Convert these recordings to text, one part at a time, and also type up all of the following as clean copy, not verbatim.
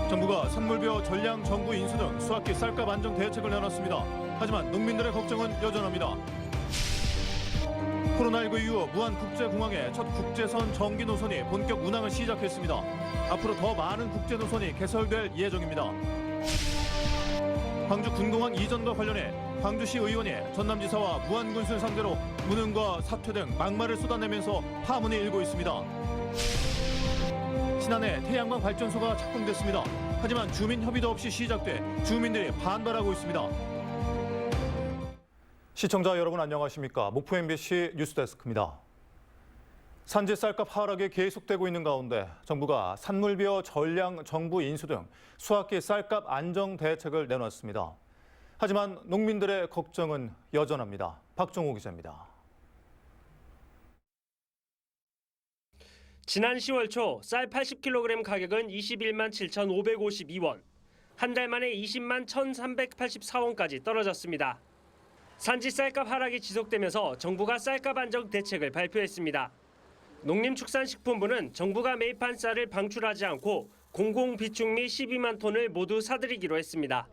정부가 산물벼, 전량 정부 인수 등 수학기 쌀값 안정 대책을 내놨습니다. 하지만 농민들의 걱정은 여전합니다. 코로나19 이후 무안국제공항의 첫 국제선 전기 노선이 본격 운항을 시작했습니다. 앞으로 더 많은 국제 노선이 개설될 예정입니다. 광주 군공항 이전과 관련해 광주시 의원이 전남지사와 무안군수를 상대로 무능과 사퇴 등 막말을 쏟아내면서 파문이 일고 있습니다. 신안에 태양광 발전소가 착공됐습니다. 하지만 주민 협의도 없이 시작돼 주민들이 반발하고 있습니다. 시청자 여러분 안녕하십니까? 목포 MBC 뉴스데스크입니다. 산지 쌀값 하락이 계속되고 있는 가운데 정부가 산물벼, 전량 정부 인수 등 수학기 쌀값 안정 대책을 내놨습니다. 하지만 농민들의 걱정은 여전합니다. 박정호 기자입니다. 지난 10월 초 쌀 80kg 가격은 21만 7,552원, 한 달 만에 20만 1,384원까지 떨어졌습니다. 산지 쌀값 하락이 지속되면서 정부가 쌀값 안정 대책을 발표했습니다. 농림축산식품부는 정부가 매입한 쌀을 방출하지 않고 공공비축미 12만 톤을 모두 사들이기로 했습니다.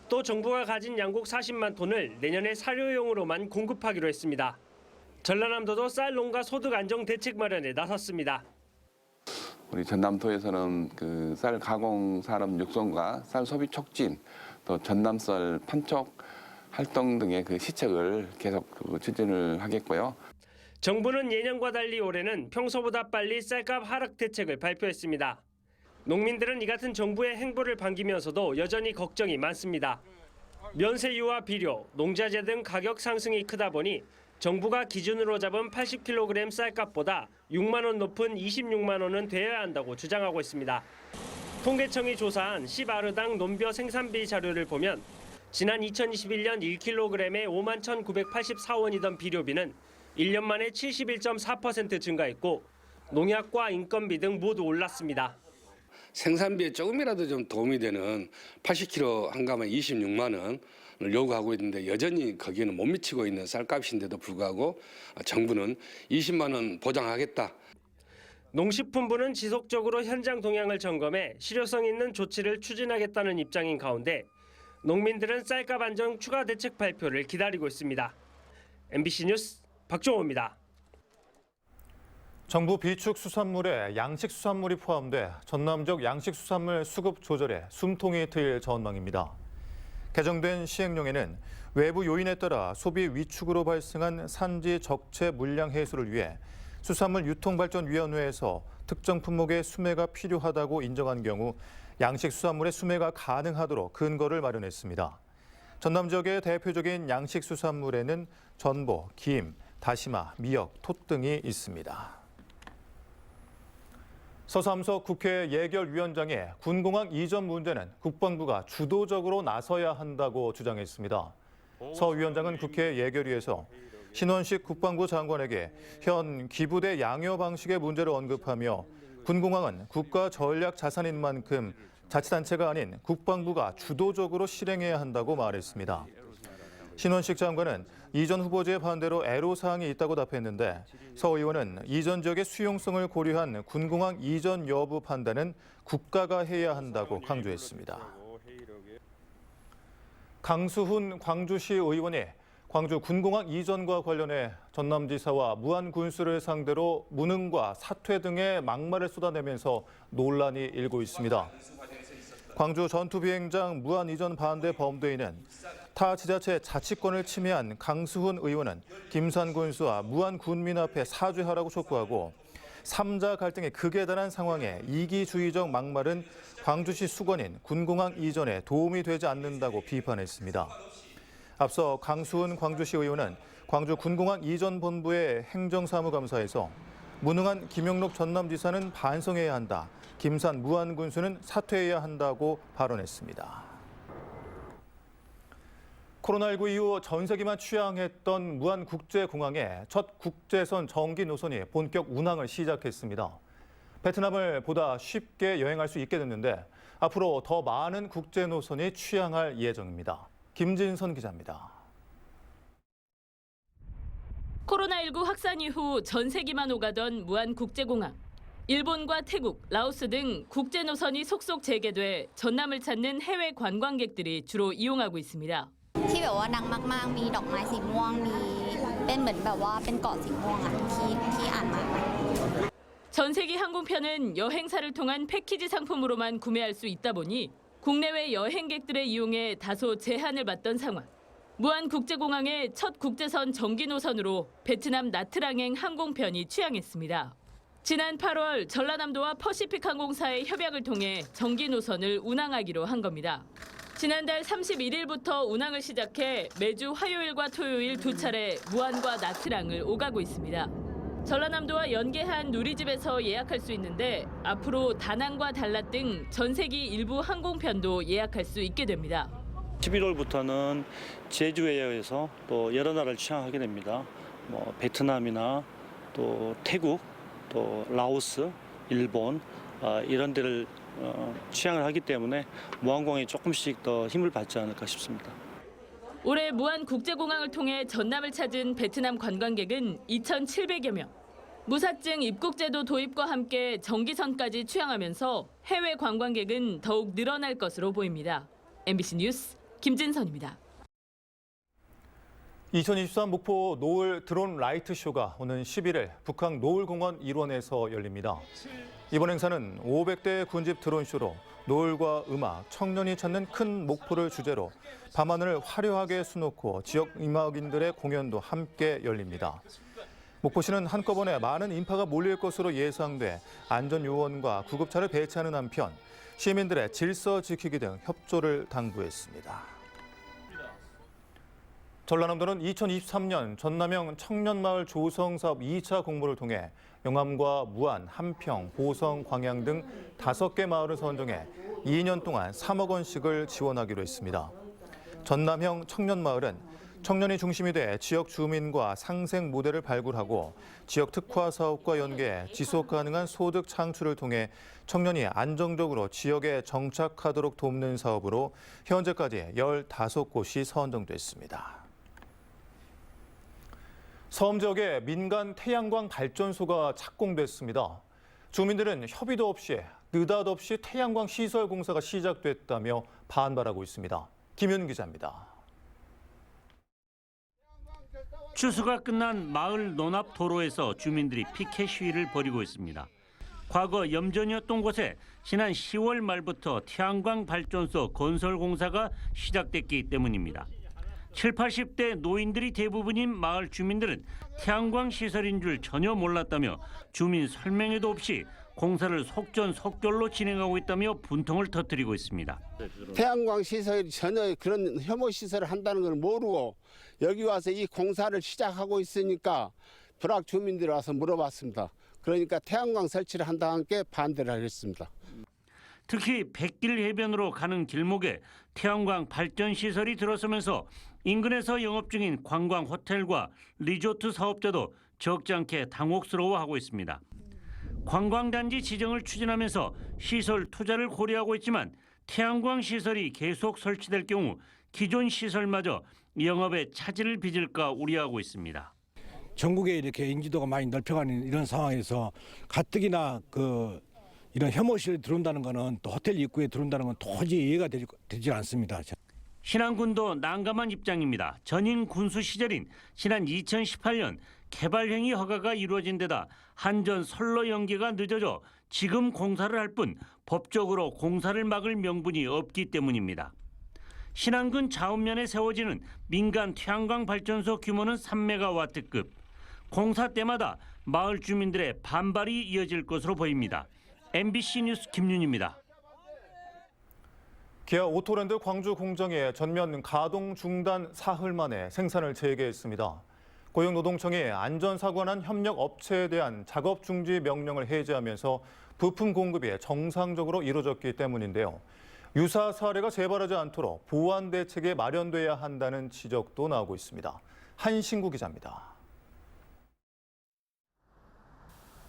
또 정부가 가진 양곡 40만 톤을 내년에 사료용으로만 공급하기로 했습니다. 전라남도도 쌀 농가 소득 안정 대책 마련에 나섰습니다. 우리 전남도에서는 그 쌀 가공 산업 육성과 쌀 소비 촉진, 또 전남쌀 판촉 활동 등의 그 시책을 계속 추진을 하겠고요. 정부는 예년과 달리 올해는 평소보다 빨리 쌀값 하락 대책을 발표했습니다. 농민들은 이 같은 정부의 행보를 반기면서도 여전히 걱정이 많습니다. 면세유와 비료, 농자재 등 가격 상승이 크다 보니 정부가 기준으로 잡은 80kg 쌀값보다 6만 원 높은 26만 원은 돼야 한다고 주장하고 있습니다. 통계청이 조사한 10아르당 논벼 생산비 자료를 보면 지난 2021년 1kg에 5만 1,984원이던 비료비는 1년 만에 71.4% 증가했고 농약과 인건비 등 모두 올랐습니다. 생산비에 조금이라도 좀 도움이 되는 80kg 한 가마에 26만 원을 요구하고 있는데 여전히 거기에는 못 미치고 있는 쌀값인데도 불구하고 정부는 20만 원 보장하겠다. 농식품부는 지속적으로 현장 동향을 점검해 실효성 있는 조치를 추진하겠다는 입장인 가운데 농민들은 쌀값 안정 추가 대책 발표를 기다리고 있습니다. MBC 뉴스 박종호입니다. 정부 비축 수산물에 양식 수산물이 포함돼 전남 지역 양식 수산물 수급 조절에 숨통이 트일 전망입니다. 개정된 시행령에는 외부 요인에 따라 소비 위축으로 발생한 산지 적체 물량 해소를 위해 수산물 유통발전위원회에서 특정 품목의 수매가 필요하다고 인정한 경우 양식 수산물의 수매가 가능하도록 근거를 마련했습니다. 전남 지역의 대표적인 양식 수산물에는 전보, 김, 다시마, 미역, 톳 등이 있습니다. 서삼석 국회 예결위원장의 군공항 이전 문제는 국방부가 주도적으로 나서야 한다고 주장했습니다. 서 위원장은 국회 예결위에서 신원식 국방부 장관에게 현 기부대 양여 방식의 문제를 언급하며 군공항은 국가 전략 자산인 만큼 자치단체가 아닌 국방부가 주도적으로 실행해야 한다고 말했습니다. 신원식 장관은 이전 후보지의 반대로 애로사항이 있다고 답했는데 서 의원은 이전 지역의 수용성을 고려한 군공항 이전 여부 판단은 국가가 해야 한다고 강조했습니다. 강수훈 광주시 의원이 광주 군공항 이전과 관련해 전남지사와 무안군수를 상대로 무능과 사퇴 등의 막말을 쏟아내면서 논란이 일고 있습니다. 광주 전투비행장 무안 이전 반대 범대인은 타 지자체 자치권을 침해한 강수훈 의원은 김산 군수와 무안 군민 앞에 사죄하라고 촉구하고 3자 갈등의 극에 달한 상황에 이기주의적 막말은 광주시 수건인 군공항 이전에 도움이 되지 않는다고 비판했습니다. 앞서 강수훈 광주시 의원은 광주 군공항 이전 본부의 행정사무감사에서 무능한 김영록 전남지사는 반성해야 한다. 김산 무안 군수는 사퇴해야 한다고 발언했습니다. 코로나19 이후 전 세계만 취항했던 무안국제공항에 첫 국제선 전기 노선이 본격 운항을 시작했습니다. 베트남을 보다 쉽게 여행할 수 있게 됐는데 앞으로 더 많은 국제 노선이 취항할 예정입니다. 김진선 기자입니다. 코로나19 확산 이후 전 세계만 오가던 무안국제공항. 일본과 태국, 라오스 등 국제 노선이 속속 재개돼 전남을 찾는 해외 관광객들이 주로 이용하고 있습니다. ที่แบบว่าดังมากๆมีดอกไม้สีม่วงมีเป็นเหมือนแบบว่าเป็นเกาะสีม่วงอ่ะที่อ่านมา 전세기 항공편은 여행사를 통한 패키지 상품으로만 구매할 수 있다 보니 국내외 여행객들의 이용에 다소 제한을 받던 상황. 무안국제공항의 첫 국제선 정기 노선으로 베트남 나트랑행 항공편이 취항했습니다. 지난 8월 전라남도와 퍼시픽 항공사의 협약을 통해 정기 노선을 운항하기로 한 겁니다. 지난달 31일부터 운항을 시작해 매주 화요일과 토요일 두 차례 무안과 나트랑을 오가고 있습니다. 전라남도와 연계한 누리집에서 예약할 수 있는데 앞으로 다낭과 달랏 등 전세기 일부 항공편도 예약할 수 있게 됩니다. 11월부터는 제주에서 또 여러 나라를 취항하게 됩니다. 베트남이나 또 태국, 또 라오스, 일본 이런 데를 취항을 하기 때문에 무안공항이 조금씩 더 힘을 받지 않을까 싶습니다. 올해 무안국제공항을 통해 전남을 찾은 베트남 관광객은 2,700여 명. 무사증 입국제도 도입과 함께 정기선까지 취항하면서 해외 관광객은 더욱 늘어날 것으로 보입니다. MBC 뉴스 김진선입니다. 2023 목포 노을 드론 라이트 쇼가 오는 11일 북항 노을공원 일원에서 열립니다. 이번 행사는 500대 군집 드론 쇼로 노을과 음악, 청년이 찾는 큰 목포를 주제로 밤하늘을 화려하게 수놓고 지역 음악인들의 공연도 함께 열립니다. 목포시는 한꺼번에 많은 인파가 몰릴 것으로 예상돼 안전요원과 구급차를 배치하는 한편 시민들의 질서 지키기 등 협조를 당부했습니다. 전라남도는 2023년 전남형 청년마을 조성사업 2차 공모를 통해 영암과 무안, 함평, 보성, 광양 등 5개 마을을 선정해 2년 동안 3억 원씩을 지원하기로 했습니다. 전남형 청년마을은 청년이 중심이 돼 지역 주민과 상생 모델을 발굴하고 지역 특화 사업과 연계해 지속 가능한 소득 창출을 통해 청년이 안정적으로 지역에 정착하도록 돕는 사업으로 현재까지 15곳이 선정됐습니다. 섬 지역에 민간 태양광 발전소가 착공됐습니다. 주민들은 협의도 없이 느닷없이 태양광 시설 공사가 시작됐다며 반발하고 있습니다. 김윤 기자입니다. 추수가 끝난 마을 논앞 도로에서 주민들이 피켓 시위를 벌이고 있습니다. 과거 염전이었던 곳에 지난 10월 말부터 태양광 발전소 건설 공사가 시작됐기 때문입니다. 70, 80대 노인들이 대부분인 마을 주민들은 태양광 시설인 줄 전혀 몰랐다며 주민 설명회도 없이 공사를 속전속결로 진행하고 있다며 분통을 터뜨리고 있습니다. 태양광 시설이 전혀 그런 혐오 시설을 한다는 걸 모르고 여기 와서 이 공사를 시작하고 있으니까 불악 주민들이 와서 물어봤습니다. 그러니까 태양광 설치를 한다는 게 반대를 하겠습니다. 특히 백길 해변으로 가는 길목에 태양광 발전 시설이 들어서면서 인근에서 영업 중인 관광 호텔과 리조트 사업자도 적지 않게 당혹스러워하고 있습니다. 관광단지 지정을 추진하면서 시설 투자를 고려하고 있지만 태양광 시설이 계속 설치될 경우 기존 시설마저 영업에 차질을 빚을까 우려하고 있습니다. 전국에 이렇게 인지도가 많이 넓혀가는 이런 상황에서 가뜩이나 이런 혐오시설이 들어온다는 것은 또 호텔 입구에 들어온다는 건 도저히 이해가 되지 않습니다. 신안군도 난감한 입장입니다. 전임 군수 시절인 지난 2018년 개발행위 허가가 이루어진 데다 한전 선로 연기가 늦어져 지금 공사를 할 뿐 법적으로 공사를 막을 명분이 없기 때문입니다. 신안군 자운면에 세워지는 민간 태양광 발전소 규모는 3메가와트급. 공사 때마다 마을 주민들의 반발이 이어질 것으로 보입니다. MBC 뉴스 김윤입니다. 기아 오토랜드 광주 공장의 전면 가동 중단 사흘 만에 생산을 재개했습니다. 고용노동청이 안전사고가 난 협력 업체에 대한 작업 중지 명령을 해제하면서 부품 공급이 정상적으로 이루어졌기 때문인데요. 유사 사례가 재발하지 않도록 보완 대책이 마련돼야 한다는 지적도 나오고 있습니다. 한신구 기자입니다.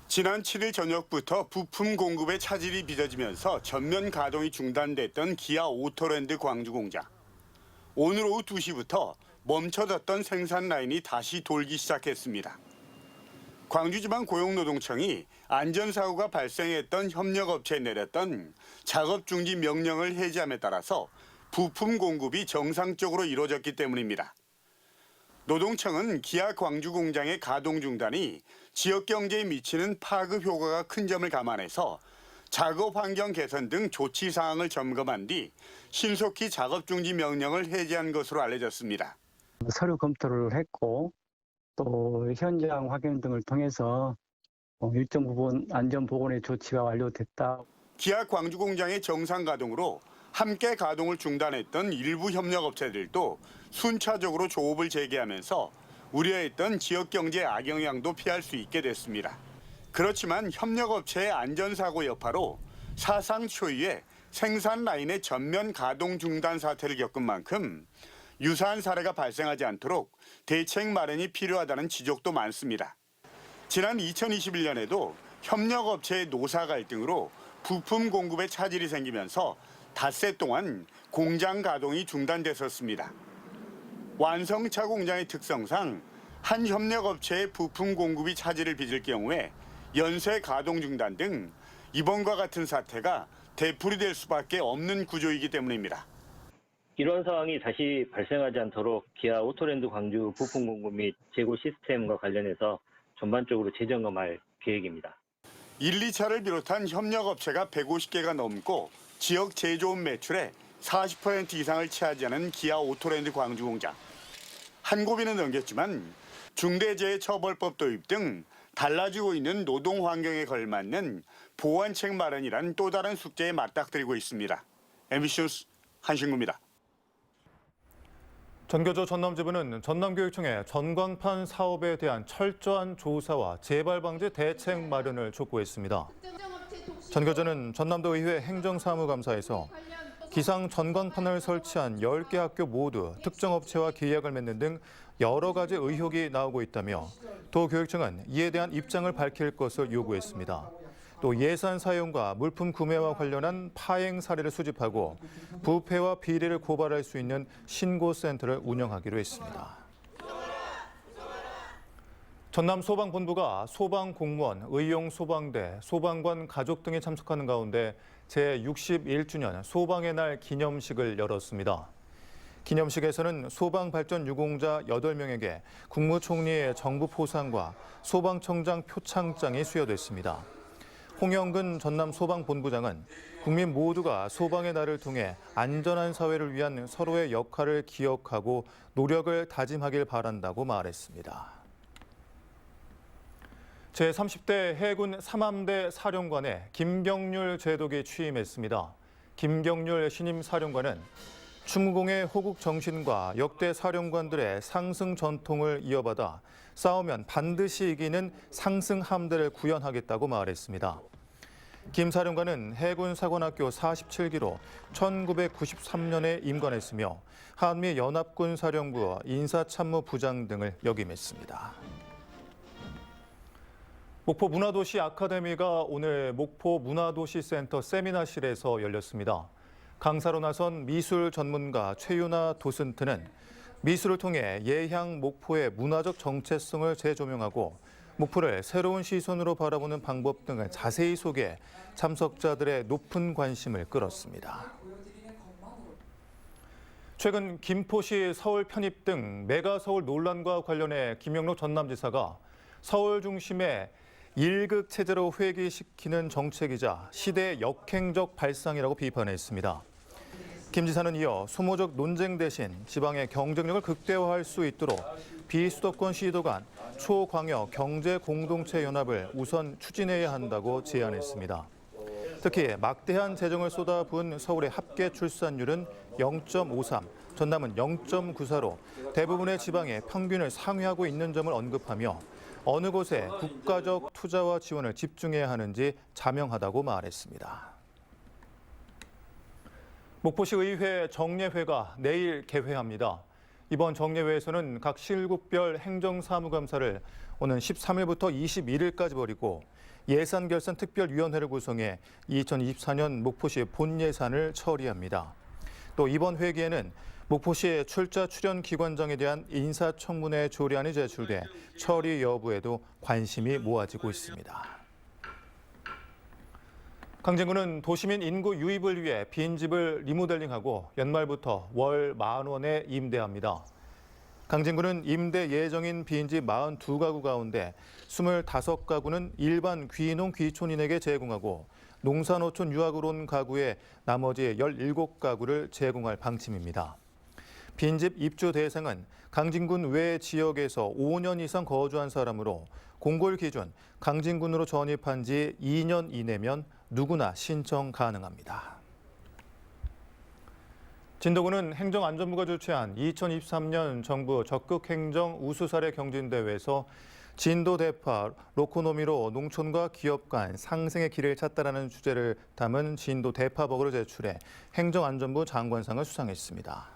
지난 7일 저녁부터 부품 공급에 차질이 빚어지면서 전면 가동이 중단됐던 기아 오토랜드 광주 공장. 오늘 오후 2시부터 멈춰졌던 생산 라인이 다시 돌기 시작했습니다. 광주지방고용노동청이 안전사고가 발생했던 협력업체에 내렸던 작업중지 명령을 해제함에 따라서 부품 공급이 정상적으로 이루어졌기 때문입니다. 노동청은 기아 광주 공장의 가동 중단이 지역 경제에 미치는 파급 효과가 큰 점을 감안해서 작업 환경 개선 등 조치 사항을 점검한 뒤 신속히 작업 중지 명령을 해제한 것으로 알려졌습니다. 서류 검토를 했고 또 현장 확인 등을 통해서 일정 부분 안전 보건의 조치가 완료됐다. 기아 광주 공장의 정상 가동으로 함께 가동을 중단했던 일부 협력업체들도 순차적으로 조업을 재개하면서 우려했던 지역 경제 악영향도 피할 수 있게 됐습니다. 그렇지만 협력업체의 안전사고 여파로 사상 초유의 생산 라인의 전면 가동 중단 사태를 겪은 만큼 유사한 사례가 발생하지 않도록 대책 마련이 필요하다는 지적도 많습니다. 지난 2021년에도 협력업체의 노사 갈등으로 부품 공급에 차질이 생기면서 닷새 동안 공장 가동이 중단됐었습니다. 완성차 공장의 특성상 한 협력업체의 부품 공급이 차질을 빚을 경우에 연쇄 가동 중단 등 이번과 같은 사태가 되풀이될 수밖에 없는 구조이기 때문입니다. 이런 상황이 다시 발생하지 않도록 기아 오토랜드 광주 부품 공급 및 재고 시스템과 관련해서 전반적으로 재점검할 계획입니다. 1, 2차를 비롯한 협력업체가 150개가 넘고 지역 제조업 매출의 40% 이상을 차지하는 기아 오토랜드 광주 공장. 한 고비는 넘겼지만 중대재해처벌법 도입 등 달라지고 있는 노동 환경에 걸맞는 보완책 마련이란 또 다른 숙제에 맞닥뜨리고 있습니다. MBC 뉴스 한신구입니다. 전교조 전남지부는 전남교육청에 전광판 사업에 대한 철저한 조사와 재발 방지 대책 마련을 촉구했습니다. 전교조는 전남도 의회 행정사무감사에서 기상 전광판을 설치한 10개 학교 모두 특정 업체와 계약을 맺는 등 여러 가지 의혹이 나오고 있다며 도교육청은 이에 대한 입장을 밝힐 것을 요구했습니다. 또 예산 사용과 물품 구매와 관련한 파행 사례를 수집하고 부패와 비리를 고발할 수 있는 신고센터를 운영하기로 했습니다. 전남소방본부가 소방공무원, 의용소방대, 소방관 가족 등이 참석하는 가운데 제61주년 소방의 날 기념식을 열었습니다. 기념식에서는 소방발전 유공자 8명에게 국무총리의 정부 포상과 소방청장 표창장이 수여됐습니다. 홍영근 전남소방본부장은 국민 모두가 소방의 날을 통해 안전한 사회를 위한 서로의 역할을 기억하고 노력을 다짐하길 바란다고 말했습니다. 제30대 해군 삼함대 사령관에 김경률 제독이 취임했습니다. 김경률 신임 사령관은 충무공의 호국 정신과 역대 사령관들의 상승 전통을 이어받아 싸우면 반드시 이기는 상승 함대를 구현하겠다고 말했습니다. 김 사령관은 해군 사관학교 47기로 1993년에 임관했으며 한미연합군 사령부 인사참모부장 등을 역임했습니다. 목포 문화도시 아카데미가 오늘 목포 문화도시센터 세미나실에서 열렸습니다. 강사로 나선 미술 전문가 최윤아 도슨트는 미술을 통해 예향 목포의 문화적 정체성을 재조명하고 목포를 새로운 시선으로 바라보는 방법 등을 자세히 소개해 참석자들의 높은 관심을 끌었습니다. 최근 김포시 서울 편입 등 메가서울 논란과 관련해 김영록 전남지사가 서울 중심의 일극 체제로 회귀시키는 정책이자 시대의 역행적 발상이라고 비판했습니다. 김 지사는 이어 소모적 논쟁 대신 지방의 경쟁력을 극대화할 수 있도록 비수도권 시도 간 초광역 경제 공동체 연합을 우선 추진해야 한다고 제안했습니다. 특히 막대한 재정을 쏟아부은 서울의 합계 출산율은 0.53, 전남은 0.94로 대부분의 지방의 평균을 상회하고 있는 점을 언급하며 어느 곳에 국가적 투자와 지원을 집중해야 하는지 자명하다고 말했습니다. 목포시 의회 정례회가 내일 개회합니다. 이번 정례회에서는 각 실국별 행정사무감사를 오는 13일부터 21일까지 벌이고 예산결산특별위원회를 구성해 2024년 목포시 본예산을 처리합니다. 또 이번 회기에는 목포시 출자 출연 기관장에 대한 인사청문회 조례안이 제출돼 처리 여부에도 관심이 모아지고 있습니다. 강진구는 도시민 인구 유입을 위해 빈집을 리모델링하고 연말부터 월 10,000원에 임대합니다. 강진구는 임대 예정인 빈집 42가구 가운데 25가구는 일반 귀농 귀촌인에게 제공하고 농사노촌 유학을 온 가구에 나머지 17가구를 제공할 방침입니다. 빈집 입주 대상은 강진군 외 지역에서 5년 이상 거주한 사람으로 공고일 기준 강진군으로 전입한 지 2년 이내면 누구나 신청 가능합니다. 진도군은 행정안전부가 주최한 2023년 정부 적극행정 우수사례 경진대회에서 진도 대파 로코노미로 농촌과 기업 간 상생의 길을 찾다라는 주제를 담은 진도 대파버거를 제출해 행정안전부 장관상을 수상했습니다.